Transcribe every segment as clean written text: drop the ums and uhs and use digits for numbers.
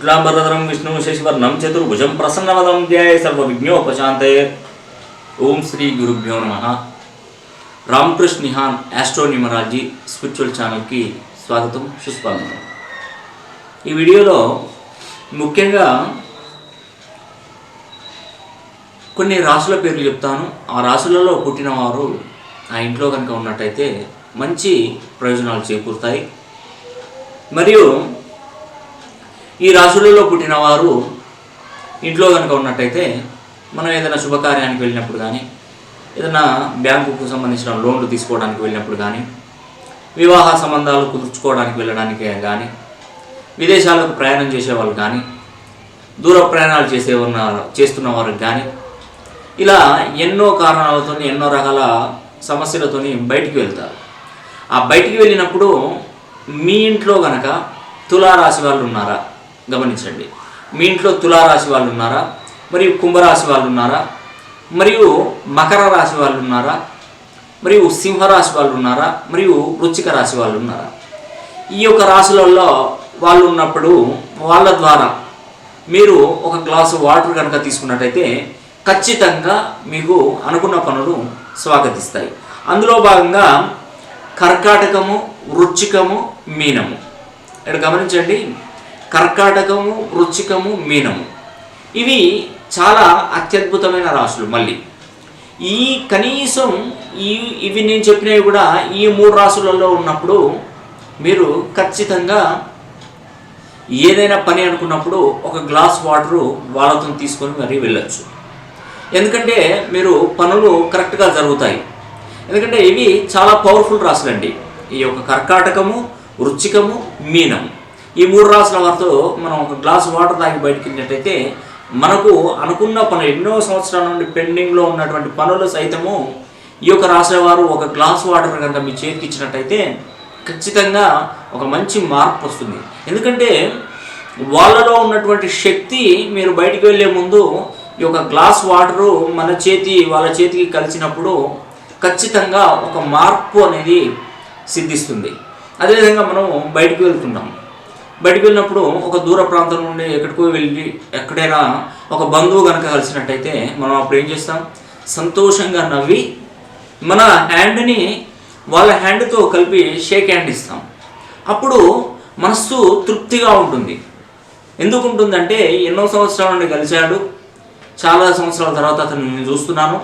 शुक्लांबरधरं विष्णु शशिवर्णं चतुर्भुजं प्रसन्नवदनं ध्याये सर्वविघ्नोपशान्तये। ओम श्री गुरुभ्यो नमः। रामकृष्ण निहान एस्ट्रो न्यूमरालजी स्पिरिचुअल चैनल की स्वागतम सुस्वागतम। ఈ వీడియోలో ముఖ్యంగా కొన్ని రాశుల పేర్లు చెప్తాను। ఆ రాశులలో పుట్టిన వారు ఆ ఇంట్లో కనుక ఉన్నట్టయితే మంచి ప్రయోజనాలు చేకూరుతాయి। మరియు ఈ రాశులలో పుట్టిన వారు ఇంట్లో కనుక ఉన్నట్టయితే మనం ఏదైనా శుభకార్యానికి వెళ్ళినప్పుడు కానీ, ఏదైనా బ్యాంకుకు సంబంధించిన లోన్లు తీసుకోవడానికి వెళ్ళినప్పుడు కానీ, వివాహ సంబంధాలు కుదుర్చుకోవడానికి వెళ్ళడానికి కానీ, విదేశాలకు ప్రయాణం చేసేవాళ్ళు కానీ, దూర ప్రయాణాలు చేస్తున్న వారికి కానీ, ఇలా ఎన్నో కారణాలతో ఎన్నో రకాల సమస్యలతో బయటికి వెళ్తారు। ఆ బయటికి వెళ్ళినప్పుడు మీ ఇంట్లో కనుక తులారాశి వాళ్ళు ఉన్నారా గమనించండి। మీ ఇంట్లో తులారాశి వాళ్ళు ఉన్నారా, మరియు కుంభరాశి వాళ్ళు ఉన్నారా, మరియు మకర రాశి వాళ్ళు ఉన్నారా, మరియు సింహరాశి వాళ్ళు ఉన్నారా, మరియు వృశ్చిక రాశి వాళ్ళు ఉన్నారా? ఈ యొక్క రాశులలో వాళ్ళు ఉన్నప్పుడు వాళ్ళ ద్వారా మీరు ఒక గ్లాసు వాటర్ కనుక తీసుకున్నట్టయితే ఖచ్చితంగా మీకు అనుకున్న పనులు స్వాగతిస్తాయి। అందులో భాగంగా కర్కాటకము, వృశ్చికము, మీనము। ఇక్కడ గమనించండి, కర్కాటకము, వృశ్చికము, మీనము ఇవి చాలా అత్యద్భుతమైన రాశులు। మళ్ళీ ఈ కనీసం ఇవి నేను చెప్పినవి కూడా ఈ మూడు రాశులలో ఉన్నప్పుడు మీరు ఖచ్చితంగా ఏదైనా పని అనుకున్నప్పుడు ఒక గ్లాస్ వాటరు వాళ్ళతో తీసుకొని మరీ వెళ్ళొచ్చు। ఎందుకంటే మీరు పనులు కరెక్ట్గా జరుగుతాయి। ఎందుకంటే ఇవి చాలా పవర్ఫుల్ రాశులండి। ఈ యొక్క కర్కాటకము, వృశ్చికము, మీనము ఈ మూడు రాశుల వారితో మనం ఒక గ్లాస్ వాటర్ తాగి బయటికి వెళ్ళినట్టయితే మనకు అనుకున్న పనులు, ఎన్నో సంవత్సరాల నుండి పెండింగ్లో ఉన్నటువంటి పనులు సైతము ఈ యొక్క రాశుల వారు ఒక గ్లాస్ వాటర్ కనుక మీ చేతికి ఇచ్చినట్టయితే ఖచ్చితంగా ఒక మంచి మార్పు వస్తుంది। ఎందుకంటే వాళ్ళలో ఉన్నటువంటి శక్తి మీరు బయటికి వెళ్ళే ముందు ఈ యొక్క గ్లాస్ వాటరు వాళ్ళ చేతికి కలిసినప్పుడు ఖచ్చితంగా ఒక మార్పు అనేది సిద్ధిస్తుంది। అదేవిధంగా మనం బయటికి వెళ్తున్నాం, బయటికి వెళ్ళినప్పుడు ఒక దూర ప్రాంతం నుండి ఎక్కడికో వెళ్ళి ఎక్కడైనా ఒక బంధువు కనుక కలిసినట్టయితే మనం అప్పుడు ఏం చేస్తాం, సంతోషంగా నవ్వి మన హ్యాండ్ని వాళ్ళ హ్యాండ్తో కలిపి షేక్ హ్యాండ్ ఇస్తాం। అప్పుడు మనస్సు తృప్తిగా ఉంటుంది। ఎందుకు ఉంటుందంటే ఎన్నో సంవత్సరాల నుండి కలిశాడు, చాలా సంవత్సరాల తర్వాత అతను నేను చూస్తున్నాను,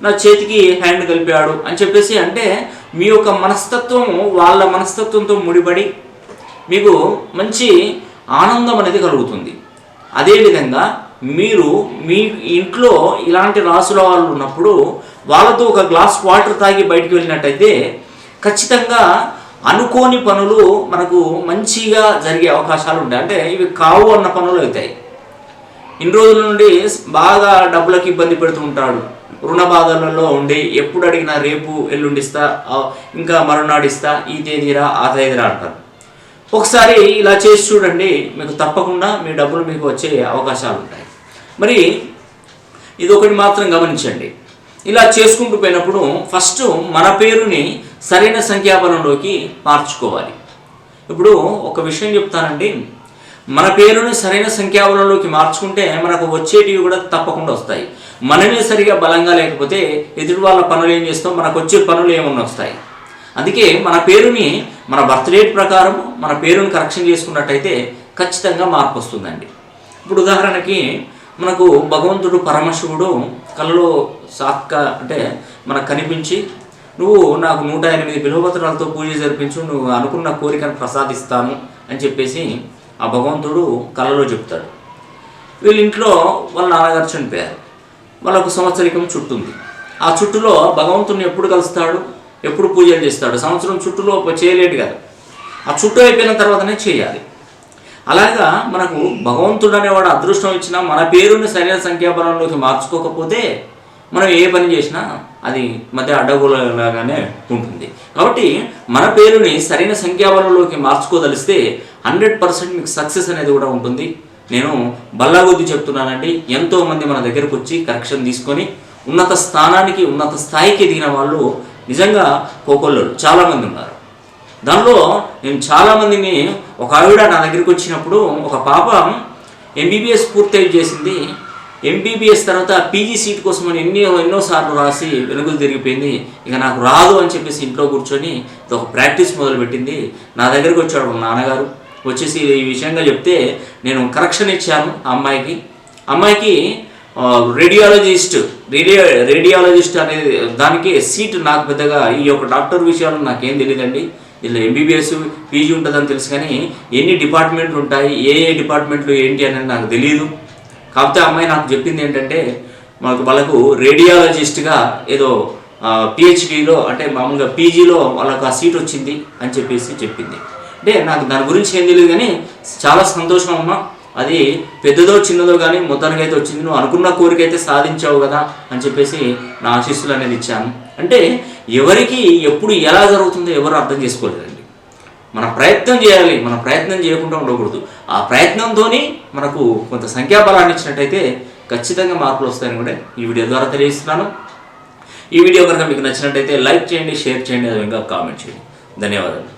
నా చేతికి హ్యాండ్ కలిపాడు అని చెప్పేసి అంటే మీ యొక్క మనస్తత్వం వాళ్ళ మనస్తత్వంతో ముడిపడి మీకు మంచి ఆనందం అనేది కలుగుతుంది। అదేవిధంగా మీరు మీ ఇంట్లో ఇలాంటి రాసుల వాళ్ళు ఉన్నప్పుడు వాళ్ళతో ఒక గ్లాస్ వాటర్ తాగి బయటికి వెళ్ళినట్టయితే ఖచ్చితంగా అనుకోని పనులు మనకు మంచిగా జరిగే అవకాశాలు ఉంటాయి। అంటే ఇవి కావు అన్న పనులు అవుతాయి। ఇన్ని రోజుల నుండి బాగా డబ్బులకు ఇబ్బంది పెడుతూ ఉంటాడు, రుణ బాధలలో ఉండి ఎప్పుడు అడిగినా రేపు ఎల్లుండిస్తా, ఇంకా మరునాడిస్తా, ఈ తేదీరా ఆ తేదీరా అంటారు। ఒకసారి ఇలా చేసి చూడండి, మీకు తప్పకుండా మీ డబ్బులు మీకు వచ్చే అవకాశాలు ఉంటాయి। మరి ఇది ఒకటి మాత్రం గమనించండి, ఇలా చేసుకుంటూ పోయినప్పుడు ఫస్ట్ మన పేరుని సరైన సంఖ్యాబలంలోకి మార్చుకోవాలి। ఇప్పుడు ఒక విషయం చెప్తానండి, మన పేరుని సరైన సంఖ్యాబలంలోకి మార్చుకుంటే మనకు వచ్చేటివి కూడా తప్పకుండా వస్తాయి। మనమే సరిగా బలంగా లేకపోతే ఎదుటి వాళ్ళ పనులు ఏం చేస్తాం, మనకు వచ్చే పనులు ఏమన్నా వస్తాయి। అందుకే మన పేరుని మన బర్త్ డేట్ ప్రకారం మన పేరుని కరెక్షన్ చేసుకున్నట్టయితే ఖచ్చితంగా మార్పు వస్తుందండి। ఇప్పుడు ఉదాహరణకి మనకు భగవంతుడు పరమశివుడు కలలో అంటే మనకు కనిపించి నువ్వు నాకు 108 బిల్వపత్రాలతో పూజ జరిపించు, నువ్వు అనుకున్న కోరికను ప్రసాదిస్తాను అని చెప్పేసి ఆ భగవంతుడు కలలో చెప్తాడు। వీళ్ళ ఇంట్లో వాళ్ళ నాన్నగారు చనిపోయారు, వాళ్ళకు సంవత్సరికం చుట్టు ఉంది। ఆ చుట్టులో భగవంతుడిని ఎప్పుడు కలుస్తాడు, ఎప్పుడు పూజలు చేస్తాడు, సంవత్సరం చుట్టూలో చేయలేడు కదా, ఆ చుట్టూ అయిపోయిన తర్వాతనే చేయాలి। అలాగా మనకు భగవంతుడు అనేవాడు అదృష్టం ఇచ్చినా మన పేరుని సరైన సంఖ్యాబలంలోకి మార్చుకోకపోతే మనం ఏ పని చేసినా అది మధ్య అడ్డగోలలాగానే ఉంటుంది। కాబట్టి మన పేరుని సరైన సంఖ్యాబలంలోకి మార్చుకోదలిస్తే 100% మీకు సక్సెస్ అనేది కూడా ఉంటుంది। నేను బల్లాగొద్ది చెప్తున్నానండి, ఎంతోమంది మన దగ్గరకు వచ్చి కరెక్షన్ తీసుకొని ఉన్నత స్థానానికి, ఉన్నత స్థాయికి ఎదిగిన వాళ్ళు నిజంగా కోకొల్లు చాలామంది ఉన్నారు। దానిలో నేను చాలామందిని, ఒక ఆవిడ నా దగ్గరికి వచ్చినప్పుడు ఒక పాప ఎంబీబీఎస్ పూర్తి చేసింది. ఎంబీబీఎస్ తర్వాత పీజీ సీట్ కోసం అని ఎన్నోసార్లు రాసి వెనుకలు తిరిగిపోయింది. ఇక నాకు రాదు అని చెప్పేసి ఇంట్లో కూర్చొని ఒక ప్రాక్టీస్ మొదలుపెట్టింది. నా దగ్గరికి వచ్చాడు మా నాన్నగారు. వచ్చేసి ఈ విషయంగా చెప్తే నేను కరెక్షన్ ఇచ్చాను అమ్మాయికి రేడియాలజిస్ట్ అనేది దానికి సీట్ నాకు పెద్దగా ఈ యొక్క డాక్టర్ విషయాలు నాకేం తెలియదండి. ఇలా ఎంబీబీఎస్ పీజీ ఉంటుందని తెలుసు, కానీ ఎన్ని డిపార్ట్మెంట్లు ఉంటాయి, ఏ డిపార్ట్మెంట్లు ఏంటి అనేది నాకు తెలియదు. కాకపోతే అమ్మాయి నాకు చెప్పింది ఏంటంటే వాళ్ళకు రేడియాలజిస్ట్గా ఏదో పిహెచ్డీలో అంటే మామూలుగా పీజీలో వాళ్ళకు ఆ సీట్ వచ్చింది అని చెప్పేసి చెప్పింది. అంటే నాకు దాని గురించి ఏం తెలియదు, కానీ చాలా సంతోషం అమ్మా. అది పెద్దదో చిన్నదో కానీ మొత్తానికి అయితే వచ్చింది. నువ్వు అనుకున్న కోరిక అయితే సాధించావు కదా అని చెప్పేసి నా ఆశీస్సులు అనేది ఇచ్చాను. అంటే ఎవరికి ఎప్పుడు ఎలా జరుగుతుందో ఎవరు అర్థం చేసుకోలేదండి. మన ప్రయత్నం చేయాలి, మన ప్రయత్నం చేయకుండా ఉండకూడదు. ఆ ప్రయత్నంతో మనకు కొంత సంఖ్యాబలాన్ని ఇచ్చినట్టయితే ఖచ్చితంగా మార్పులు వస్తాయని కూడా ఈ వీడియో ద్వారా తెలియజేస్తున్నాను. ఈ వీడియో కనుక మీకు నచ్చినట్టయితే లైక్ చేయండి, షేర్ చేయండి, అదేవిధంగా కామెంట్ చేయండి. ధన్యవాదాలు.